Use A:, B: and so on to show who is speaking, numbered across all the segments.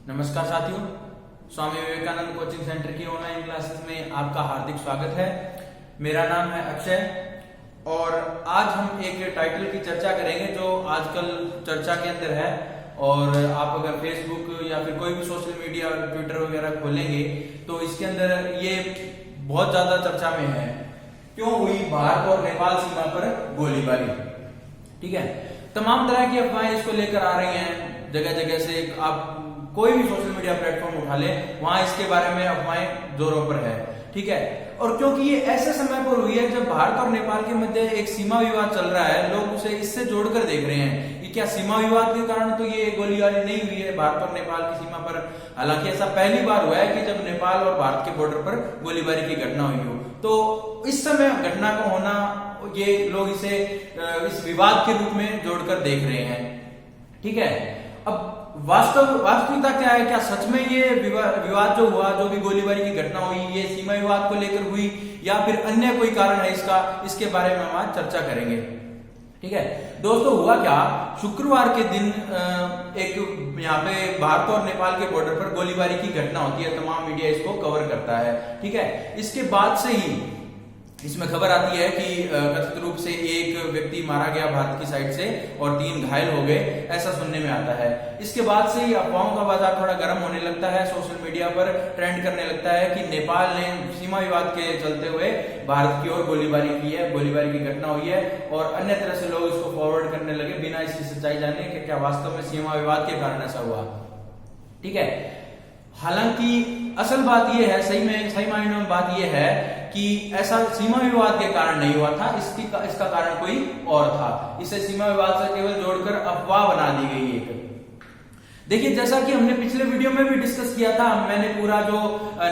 A: नमस्कार साथियों, Swami Vivekananda coaching centre की ऑनलाइन क्लासेस में आपका हार्दिक स्वागत है। मेरा नाम है अक्षय और आज हम एक टाइटल की चर्चा करेंगे जो आजकल चर्चा के अंदर है। और आप अगर फेसबुक या फिर कोई भी सोशल मीडिया ट्विटर वगैरह खोलेंगे तो इसके अंदर ये बहुत ज्यादा चर्चा में है। क्यों हुई भारत और नेपाल सीमा पर गोलीबारी? ठीक है, तमाम तरह की अफवाहें इसको लेकर आ रही हैं। जगह जगह से आप कोई भी सोशल मीडिया प्लेटफॉर्म उठा ले, वहां इसके बारे में अफवाहें जोरों पर है। ठीक है, और क्योंकि ये ऐसे समय पर हुई है जब भारत और नेपाल के मध्य एक सीमा विवाद चल रहा है, लोग उसे इससे जोड़कर देख रहे हैं कि क्या सीमा विवाद के कारण तो ये गोलीबारी नहीं हुई है भारत और नेपाल की सीमा पर। हालांकि ऐसा पहली बार हुआ है कि जब नेपाल और भारत के बॉर्डर पर गोलीबारी की घटना हुई हो। तो इस समय घटना को होना, ये लोग इसे इस विवाद के रूप में जोड़कर देख रहे हैं। ठीक है, अब वास्तविकता क्या है? क्या सच में ये विवाद जो हुआ, जो भी गोलीबारी की घटना हुई, ये सीमा विवाद को लेकर हुई या फिर अन्य कोई कारण है इसके बारे में हम आज चर्चा करेंगे। ठीक है दोस्तों, हुआ क्या, शुक्रवार के दिन एक यहाँ पे भारत और नेपाल के बॉर्डर पर गोलीबारी की घटना होती है। तमाम मीडिया इसको कवर करता है। ठीक है, इसके बाद से ही इसमें खबर आती है कि कथित रूप से एक व्यक्ति मारा गया भारत की साइड से और 3 घायल हो गए, ऐसा सुनने में आता है। इसके बाद से ही अफवाहों का बाजार थोड़ा गर्म होने लगता है, सोशल मीडिया पर ट्रेंड करने लगता है कि नेपाल ने सीमा विवाद के चलते हुए भारत की ओर गोलीबारी की है, गोलीबारी की घटना हुई है। और अन्य तरह से लोग इसको फॉरवर्ड करने लगे बिना इसकी सच्चाई जाने कि क्या वास्तव में सीमा विवाद के कारण ऐसा हुआ। ठीक है, हालांकि असल बात यह है, सही मायनों में बात यह है कि ऐसा सीमा विवाद के कारण नहीं हुआ था, इसका कारण कोई और था। इसे सीमा विवाद से केवल जोड़कर अफवाह बना दी गई एक। देखिए, जैसा कि हमने पिछले वीडियो में भी डिस्कस किया था, मैंने पूरा जो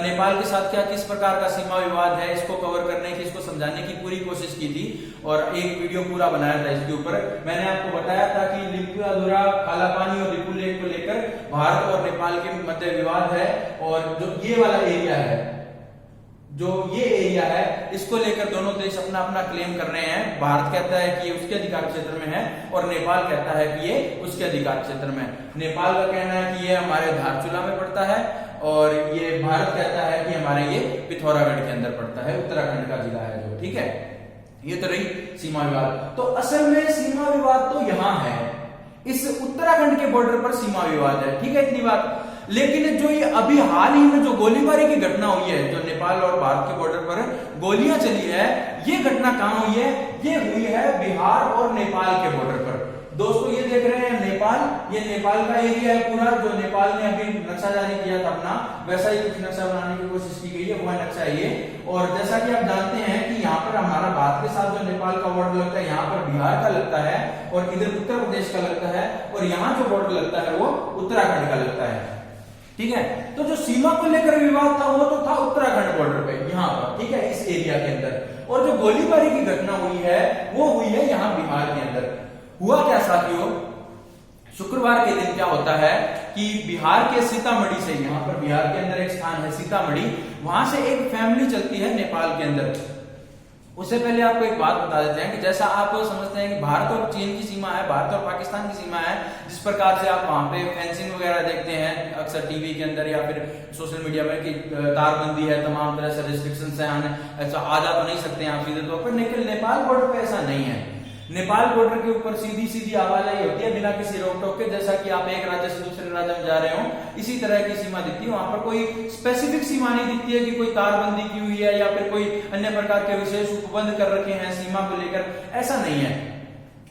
A: नेपाल के साथ क्या किस प्रकार का सीमा विवाद है इसको कवर करने की, इसको समझाने की पूरी कोशिश की थी और एक वीडियो पूरा बनाया था इसके ऊपर। मैंने आपको बताया था कि लिपुलेख, कालापानी और लिपुलेख को लेकर भारत और नेपाल के मध्य विवाद है और जो ये वाला एरिया है, जो ये एरिया है, इसको लेकर दोनों देश अपना अपना क्लेम कर रहे हैं। भारत कहता है कि ये उसके अधिकार क्षेत्र में है और नेपाल कहता है कि ये उसके अधिकार क्षेत्र में है। नेपाल का कहना है कि ये हमारे धारचूला में पड़ता है और ये भारत कहता है कि हमारे ये पिथौरागढ़ के अंदर पड़ता है, उत्तराखंड का जिला है जो। ठीक है, ये तो रही सीमा विवाद। तो असल में सीमा विवाद तो यहाँ है, इस उत्तराखंड के बॉर्डर पर सीमा विवाद है। ठीक है, इतनी बात। लेकिन जो ये अभी हाल ही में जो गोलीबारी की घटना हुई है, जो नेपाल और भारत के बॉर्डर पर गोलियां चली है, ये घटना कहां हुई है? ये हुई है बिहार और नेपाल के बॉर्डर पर। दोस्तों, ये देख रहे हैं नेपाल, ये नेपाल का एरिया है पूरा, जो नेपाल ने अभी नक्शा जारी किया था अपना, वैसा ही कुछ नक्शा बनाने की कोशिश की गई है, वह नक्शा ये। और जैसा कि आप जानते हैं कि यहाँ पर हमारा भारत के साथ जो नेपाल का बॉर्डर लगता है, यहाँ पर बिहार का लगता है और इधर उत्तर प्रदेश का लगता है और यहाँ जो बॉर्डर लगता है वो उत्तराखंड का लगता है। ठीक है, तो जो सीमा को लेकर विवाद था वो तो था उत्तराखंड बॉर्डर पे, यहाँ पर। ठीक है, इस एरिया के अंदर। और जो गोलीबारी की घटना हुई है वो हुई है यहाँ बिहार के अंदर। हुआ क्या साथियों, शुक्रवार के दिन क्या होता है कि बिहार के सीतामढ़ी से, यहाँ पर बिहार के अंदर एक स्थान है सीतामढ़ी, वहां से एक फैमिली चलती है नेपाल के अंदर। उससे पहले आपको एक बात बता देते हैं कि जैसा आप समझते हैं कि भारत और चीन की सीमा है, भारत और पाकिस्तान की सीमा है, जिस प्रकार से आप वहां पे फेंसिंग वगैरह देखते हैं अक्सर टीवी के अंदर या फिर सोशल मीडिया में कि तारबंदी है, तमाम तरह से रिस्ट्रिक्शंस हैं, ऐसा आ जा तो नहीं सकते आप सीधे तौर पर। लेकिन नेपाल बॉर्डर पे ऐसा नहीं है। नेपाल बॉर्डर के ऊपर सीधी सीधी आवाजाही होती है बिना किसी रोक टोक के। जैसा कि आप एक राज्य से दूसरे राज्य में जा रहे हो, इसी तरह की सीमा दिखती है। वहां पर कोई स्पेसिफिक सीमा नहीं दिखती है कि कोई तारबंदी की हुई है या फिर कोई अन्य प्रकार के विशेष उपबंध कर रखे हैं सीमा को लेकर, ऐसा नहीं है।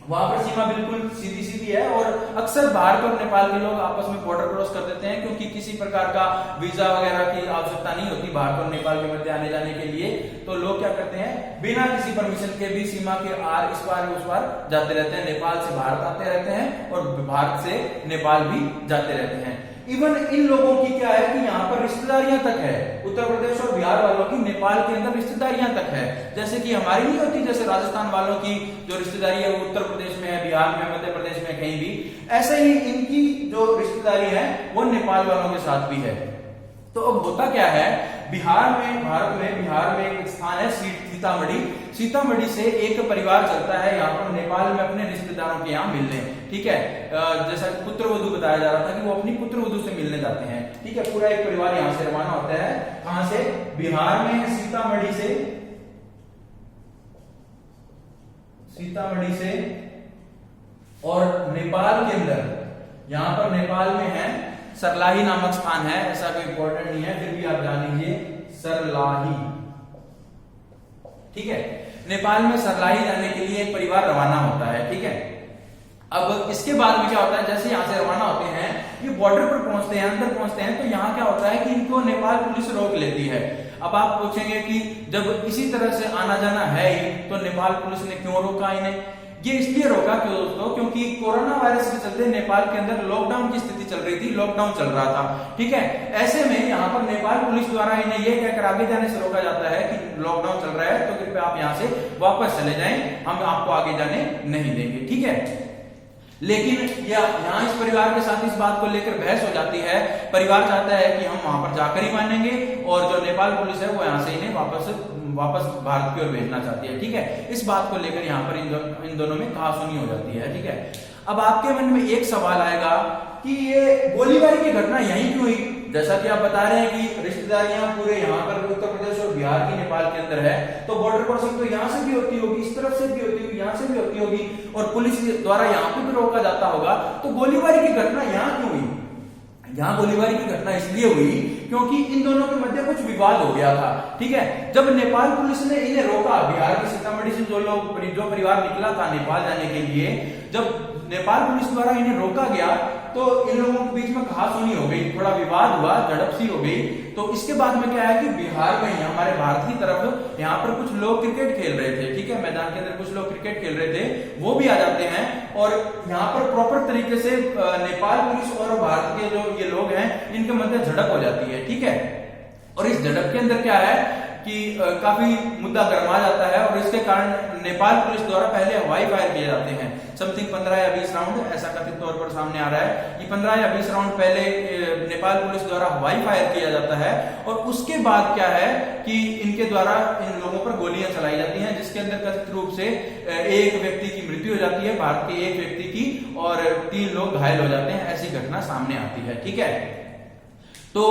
A: वहां पर सीमा बिल्कुल सीधी सीधी है और अक्सर भारत और नेपाल के लोग आपस में बॉर्डर क्रॉस कर देते हैं क्योंकि किसी प्रकार का वीजा वगैरह की आवश्यकता नहीं होती भारत और नेपाल के मध्य आने जाने के लिए। तो लोग क्या करते हैं, बिना किसी परमिशन के भी सीमा के आर इस पार उस पार जाते रहते हैं। नेपाल से भारत आते रहते हैं और भारत से नेपाल भी जाते रहते हैं। इवन इन लोगों की क्या है कि यहाँ पर रिश्तेदारियां तक है, उत्तर प्रदेश और बिहार वालों की नेपाल के अंदर रिश्तेदारियां तक है। जैसे कि हमारी नहीं होती, जैसे राजस्थान वालों की जो रिश्तेदारी है वो उत्तर प्रदेश में है, बिहार में, मध्य प्रदेश में, कहीं भी। ऐसे ही इनकी जो रिश्तेदारी है वो नेपाल वालों के साथ भी है। तो अब होता क्या है, बिहार में, भारत में बिहार में एक स्थान है सीतामढ़ी। सीतामढ़ी से एक परिवार चलता है यहाँ पर नेपाल में अपने रिश्तेदारों के यहाँ मिलने। ठीक है, जैसा कि पुत्रवधू बताया जा रहा था कि वो अपनी पुत्रवधू से मिलने जाते हैं। ठीक है, पूरा एक परिवार यहां से रवाना होता है। कहां से? बिहार में सीतामढ़ी से और नेपाल के अंदर, यहां पर नेपाल में है सरलाही नामक स्थान है, ऐसा कोई इंपॉर्टेंट नहीं है, फिर भी आप जान लीजिए सरलाही। ठीक है, नेपाल में सरलाही जाने के लिए एक परिवार रवाना होता है। ठीक है, अब इसके बाद में क्या होता है, जैसे यहां से रवाना होते हैं, ये बॉर्डर पर पहुंचते हैं, अंदर पहुंचते हैं, तो यहाँ क्या होता है कि इनको नेपाल पुलिस रोक लेती है। अब आप पूछेंगे कि जब इसी तरह से आना जाना है ही, तो नेपाल पुलिस ने क्यों रोका इन्हें? ये इसलिए रोका क्यों दोस्तों, क्योंकि कोरोना वायरस के चलते नेपाल के अंदर लॉकडाउन की स्थिति चल रही थी, लॉकडाउन चल रहा था। ठीक है, ऐसे में यहाँ पर नेपाल पुलिस द्वारा इन्हें ये कहकर आगे जाने से रोका जाता है कि लॉकडाउन चल रहा है, तो कृपया आप यहाँ से वापस चले जाएं, हम आपको आगे जाने नहीं देंगे। ठीक है, लेकिन यहाँ इस परिवार के साथ इस बात को लेकर बहस हो जाती है। परिवार चाहता है कि हम वहां पर जाकर ही मानेंगे, और जो नेपाल पुलिस है वो यहाँ से इन्हें वापस भारत की ओर भेजना चाहती है। ठीक है, इस बात को लेकर यहाँ पर इन दोनों में कहासुनी हो जाती है। ठीक है, अब आपके मन में एक सवाल आएगा कि ये गोलीबारी की घटना यहीं क्यों हुई? जैसा कि आप बता रहे हैं कि रिश्तेदारियां पूरे यहाँ पर उत्तर प्रदेश और बिहार की नेपाल के अंदर है, तो बॉर्डर क्रॉसिंग तो यहाँ से भी होती होगी, इस तरफ से भी होती होगी, यहाँ से भी होती होगी, और पुलिस द्वारा यहाँ पे भी रोका जाता होगा, तो गोलीबारी की घटना यहाँ क्यों हुई? यहाँ गोलीबारी की घटना इसलिए हुई क्योंकि इन दोनों के मध्य कुछ विवाद हो गया था। ठीक है, जब नेपाल पुलिस ने इन्हें रोका, बिहार की सीतामढ़ी से जो परिवार निकला था नेपाल जाने के लिए, जब नेपाल पुलिस द्वारा इन्हें रोका गया, तो इन लोगों के बीच में कहासुनी हो गई, थोड़ा विवाद हुआ, झड़प सी हो गई। तो इसके बाद में क्या है कि बिहार में, हमारे भारत की तरफ, यहाँ पर कुछ लोग क्रिकेट खेल रहे थे। ठीक है, मैदान के अंदर कुछ लोग क्रिकेट खेल रहे थे, वो भी आ जाते हैं, और यहाँ पर प्रॉपर तरीके से नेपाल पुलिस और भारत के जो ये लोग हैं, इनके मध्य झड़प हो जाती है। ठीक है, और इस झड़प के अंदर क्या है कि काफी मुद्दा गरमा जाता है, और इसके कारण नेपाल पुलिस द्वारा पहले हवाई फायर किए जाते हैं, समथिंग 15 या 20 राउंड, ऐसा कथित तौर पर सामने आ रहा है कि 15 या 20 राउंड पहले नेपाल पुलिस द्वारा हवाई फायर किया जाता है, और उसके बाद क्या है कि इनके द्वारा इन लोगों पर गोलियां चलाई जाती हैं, जिसके अंदर कथित रूप से एक व्यक्ति की मृत्यु हो जाती है, भारत के एक व्यक्ति की, और 3 लोग घायल हो जाते हैं। ऐसी घटना सामने आती है। ठीक है, तो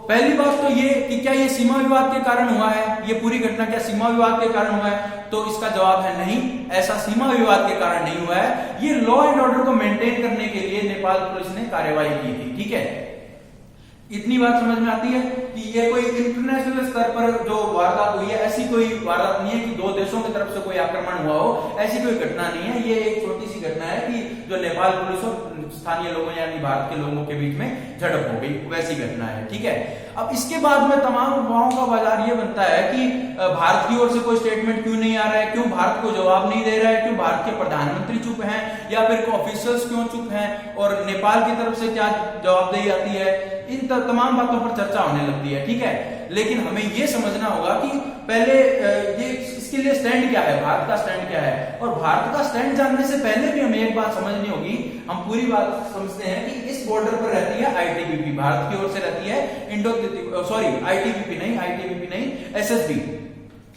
A: पहली बात तो ये कि क्या ये सीमा विवाद के कारण हुआ है? ये पूरी घटना क्या सीमा विवाद के कारण हुआ है? तो इसका जवाब है नहीं, ऐसा सीमा विवाद के कारण नहीं हुआ है। ये लॉ एंड ऑर्डर को मेंटेन करने के लिए नेपाल पुलिस ने कार्रवाई की थी। ठीक है, इतनी बात समझ में आती है कि ये कोई इंटरनेशनल स्तर पर जो वारदात हुई है, ऐसी कोई वारदात नहीं है कि 2 देशों की तरफ से कोई आक्रमण हुआ हो, ऐसी कोई घटना नहीं है। ये एक छोटी सी घटना है कि जो नेपाल पुलिस और स्थानीय लोगों यानी भारत के लोगों के बीच में झड़प हो गई, वैसी घटना है। ठीक है, अब इसके बाद में तमाम अफवाहों का बाजार ये बनता है कि भारत की ओर से कोई स्टेटमेंट क्यों नहीं आ रहा है, क्यों भारत को जवाब नहीं दे रहा है, क्यों भारत के प्रधानमंत्री चुप हैं, या फिर ऑफिशियल्स क्यों चुप हैं, और नेपाल की तरफ से क्या जवाबदेही आती है। इन तमाम बातों पर चर्चा होने लगती है। ठीक है, लेकिन हमें यह समझना होगा कि पहले ये इसके लिए स्टैंड क्या है, भारत का स्टैंड क्या है, और भारत का स्टैंड जानने से पहले भी हमें एक बात समझनी होगी। हम पूरी बात समझते हैं कि इस बॉर्डर पर रहती है आईटीबीपी, भारत की ओर से रहती है आईटीबीपी नहीं,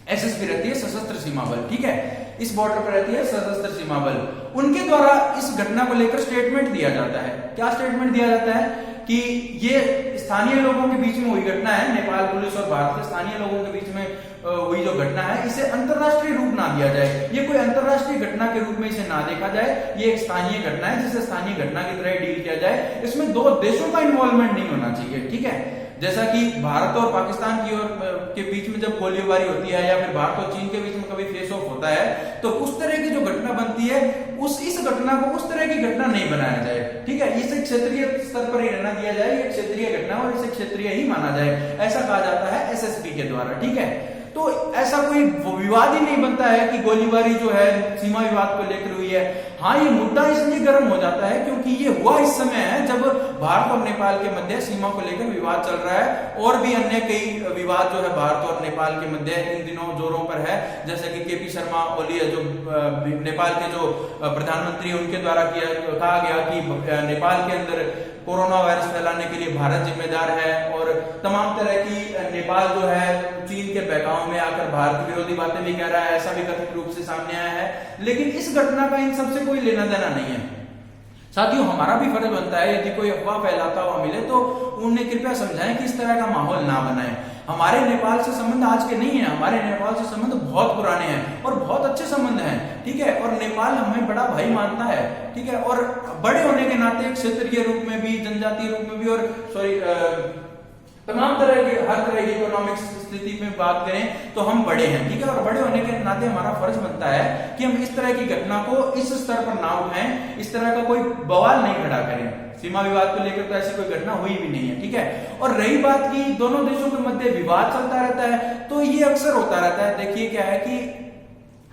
A: एसएसबी रहती है, सशस्त्र सीमा बल। ठीक है, इस बॉर्डर पर रहती है सशस्त्र सीमा बल। उनके द्वारा इस घटना को लेकर स्टेटमेंट दिया जाता है। क्या स्टेटमेंट दिया जाता है कि ये स्थानीय लोगों के बीच में हुई घटना है, नेपाल पुलिस और भारत के स्थानीय लोगों के बीच में हुई जो घटना है, इसे अंतरराष्ट्रीय रूप ना दिया जाए, ये कोई अंतरराष्ट्रीय घटना के रूप में इसे ना देखा जाए, ये एक स्थानीय घटना है जिसे स्थानीय घटना की तरह डील किया जाए। इसमें 2 देशों का इन्वॉल्वमेंट नहीं होना चाहिए। ठीक है, जैसा कि भारत और पाकिस्तान की ओर के बीच में जब गोलीबारी होती है, या फिर भारत और चीन के बीच में कभी फेस ऑफ होता है, तो उस तरह की जो घटना बनती है, इस घटना को उस तरह की घटना नहीं बनाया जाए। ठीक है, इसे क्षेत्रीय स्तर पर ही रहना दिया जाए, ये क्षेत्रीय घटना और इसे क्षेत्रीय ही माना जाए, ऐसा कहा जाता है एसएसपी के द्वारा। ठीक है, तो ऐसा कोई विवाद ही नहीं बनता है कि गोलीबारी जो है सीमा विवाद को लेकर हुई है। हाँ, ये मुद्दा इसलिए गर्म हो जाता है क्योंकि ये हुआ इस समय है जब भारत और नेपाल के मध्य सीमा को लेकर विवाद चल रहा है, और भी अन्य कई विवाद जो है भारत और नेपाल के मध्य इन दिनों जोरों पर है। जैसे कि केपी शर्मा ओली जो नेपाल के जो प्रधानमंत्री, उनके द्वारा कहा गया कि नेपाल के अंदर कोरोना वायरस फैलाने के लिए भारत जिम्मेदार है, और तमाम तरह की नेपाल जो है चीन के बहकाव में आकर भारत विरोधी बातें भी कह रहा है, ऐसा भी कथित रूप से सामने आया है। लेकिन इस घटना का इन सबसे कोई लेना देना नहीं है। साथियों, हमारा भी फर्ज बनता है यदि कोई अफवाह फैलाता हुआ मिले तो उन्हें कृपया समझाएं कि इस तरह का माहौल ना बनाएं। हमारे नेपाल से संबंध आज के नहीं है, हमारे नेपाल से संबंध बहुत पुराने हैं और बहुत अच्छे संबंध हैं, ठीक है। और नेपाल हमें बड़ा भाई मानता है, ठीक है। और बड़े होने के नाते क्षेत्रीय रूप में भी, जनजातीय रूप में भी, और तमाम तरह के, हर तरह की इकोनॉमिक स्थिति में बात करें तो हम बड़े हैं, ठीक है। और बड़े होने के नाते हमारा फर्ज बनता है कि हम इस तरह की घटना को इस स्तर पर ना उठाएं, इस तरह का कोई बवाल नहीं खड़ा करें। सीमा विवाद को लेकर तो ऐसी कोई घटना हुई भी नहीं है, ठीक है। और रही बात की दोनों देशों के मध्य विवाद चलता रहता है, तो ये अक्सर होता रहता है। देखिए क्या है कि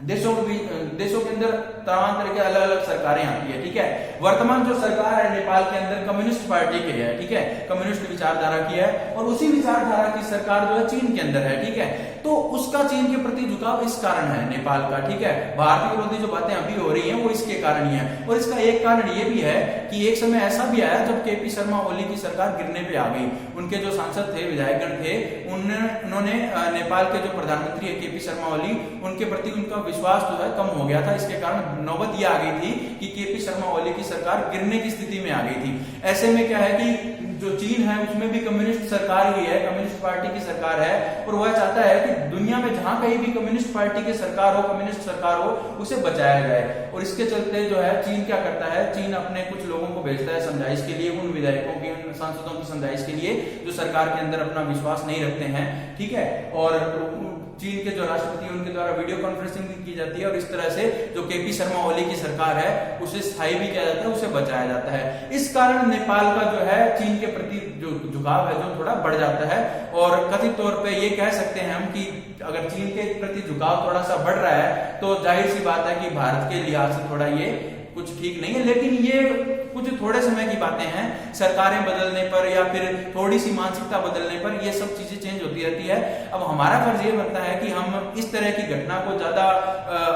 A: देशों के अंदर तमाम तरह की अलग अलग सरकारें आती है, ठीक है। वर्तमान जो सरकार है नेपाल के अंदर कम्युनिस्ट पार्टी की है, ठीक है, कम्युनिस्ट विचारधारा की है। और उसी विचारधारा की सरकार जो है चीन के अंदर है, ठीक है। तो उसका चीन के प्रति झुकाव इस कारण है नेपाल का, ठीक है। भारत विरोधी जो बातें अभी हो रही हैं वो इसके कारण ही है। और इसका एक कारण ये भी है कि एक समय ऐसा भी आया जब केपी शर्मा ओली की सरकार गिरने पे आ गई। उनके जो सांसद थे, विधायकगण थे, उन्होंने नेपाल के जो प्रधानमंत्री है केपी शर्मा ओली, उनके प्रति उनका विश्वास जो है कम हो गया था। इसके कारण नौबत ये आ गई थी कि केपी शर्मा ओली की सरकार गिरने की स्थिति में आ गई थी। ऐसे में क्या है कि जो चीन है उसमें भी कम्युनिस्ट सरकार ही है, कम्युनिस्ट पार्टी की सरकार है। और वह चाहता है कि दुनिया में जहां कहीं भी कम्युनिस्ट पार्टी की सरकार हो, कम्युनिस्ट सरकार हो, उसे बचाया जाए। और इसके चलते जो है चीन क्या करता है, चीन अपने कुछ लोगों को भेजता है समझाइश के लिए, उन विधायकों की, उन सांसदों की समझाइश के लिए जो सरकार के अंदर अपना विश्वास नहीं रखते हैं, ठीक है। और चीन के जो राष्ट्रपति उनके द्वारा वीडियो कॉन्फ्रेंसिंग भी की जाती है और इस तरह से जो केपी शर्मा ओली की सरकार है उसे स्थायी भी किया जाता है, उसे बचाया जाता है। इस कारण नेपाल का जो है चीन के प्रति जो झुकाव है जो थोड़ा बढ़ जाता है। और कथित तौर पे ये कह सकते हैं हम कि अगर चीन के प्रति झुकाव थोड़ा सा बढ़ रहा है तो जाहिर सी बात है कि भारत के लिहाज से थोड़ा ये कुछ ठीक नहीं है। लेकिन ये कुछ थोड़े समय की बातें हैं, सरकारें बदलने पर या फिर थोड़ी सी मानसिकता बदलने पर ये सब चीजें चेंज होती रहती है। अब हमारा फर्ज ये बनता है कि हम इस तरह की घटना को ज्यादा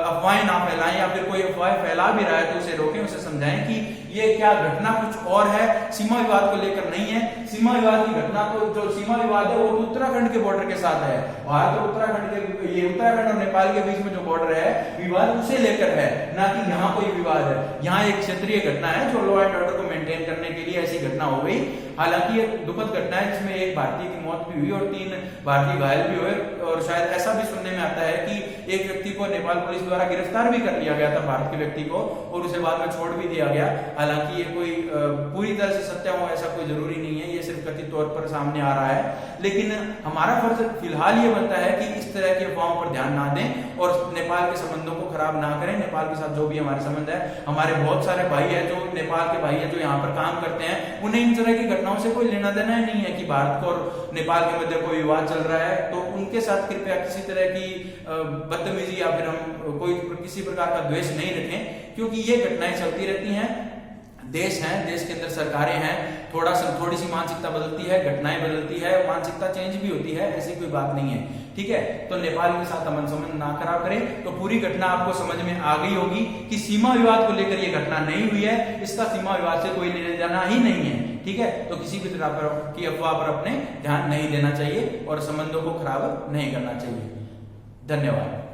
A: अफवाहें ना फैलाएं, या फिर कोई अफवाह फैला भी रहा है तो उसे रोकें, उसे समझाएं कि ये क्या घटना कुछ और है, सीमा विवाद को लेकर नहीं है। सीमा विवाद की घटना तो जो सीमा विवाद है वो तो उत्तराखंड के बॉर्डर के साथ है। भारत और उत्तराखंड के, ये उत्तराखंड और नेपाल के बीच में जो बॉर्डर है विवाद उसे लेकर है, ना कि यहाँ कोई विवाद है। यहाँ एक क्षेत्रीय घटना है जो लॉ एंड ऑर्डर को मेंटेन करने के लिए ऐसी घटना हो गई। हालांकि ये दुखद घटना है जिसमें एक भारतीय की मौत भी हुई और 3 भारतीय घायल भी हुए। और शायद ऐसा भी सुनने में आता है कि एक व्यक्ति को नेपाल पुलिस द्वारा गिरफ्तार भी कर लिया गया था, भारत के व्यक्ति को, और उसे बाद में छोड़ भी दिया गया। हालांकि ये कोई पूरी तरह से सत्य हो ऐसा कोई जरूरी नहीं है, ये सिर्फ कथित तौर पर सामने आ रहा है। लेकिन हमारा फर्ज फिलहाल ये बनता है कि इस तरह के अफवाहों पर ध्यान ना दें और नेपाल के संबंधों को खराब ना करें। नेपाल के साथ जो भी हमारे संबंध है, हमारे बहुत सारे भाई है जो नेपाल के भाई है जो यहाँ पर काम करते हैं, उन्हें इन तरह की घटनाओं से कोई लेना देना नहीं है कि भारत को और नेपाल के मध्य कोई विवाद चल रहा है। तो उनके साथ कृपया किसी तरह की बदतमीजी या फिर हम कोई किसी प्रकार का द्वेष नहीं रखें, क्योंकि ये घटनाएं चलती रहती हैं। देश है, देश के अंदर सरकारें हैं, थोड़ी सी मानसिकता बदलती है, घटनाएं बदलती है, मानसिकता चेंज भी होती है, ऐसी कोई बात नहीं है, ठीक है। तो नेपाल के साथ अमन संबंध ना खराब करें। तो पूरी घटना आपको समझ में आ गई होगी कि सीमा विवाद को लेकर ये घटना नहीं हुई है, इसका सीमा विवाद से कोई लेना देना ही नहीं है, ठीक है। तो किसी भी तरह की अफवाह पर अपने ध्यान नहीं देना चाहिए और संबंधों को खराब नहीं करना चाहिए। धन्यवाद।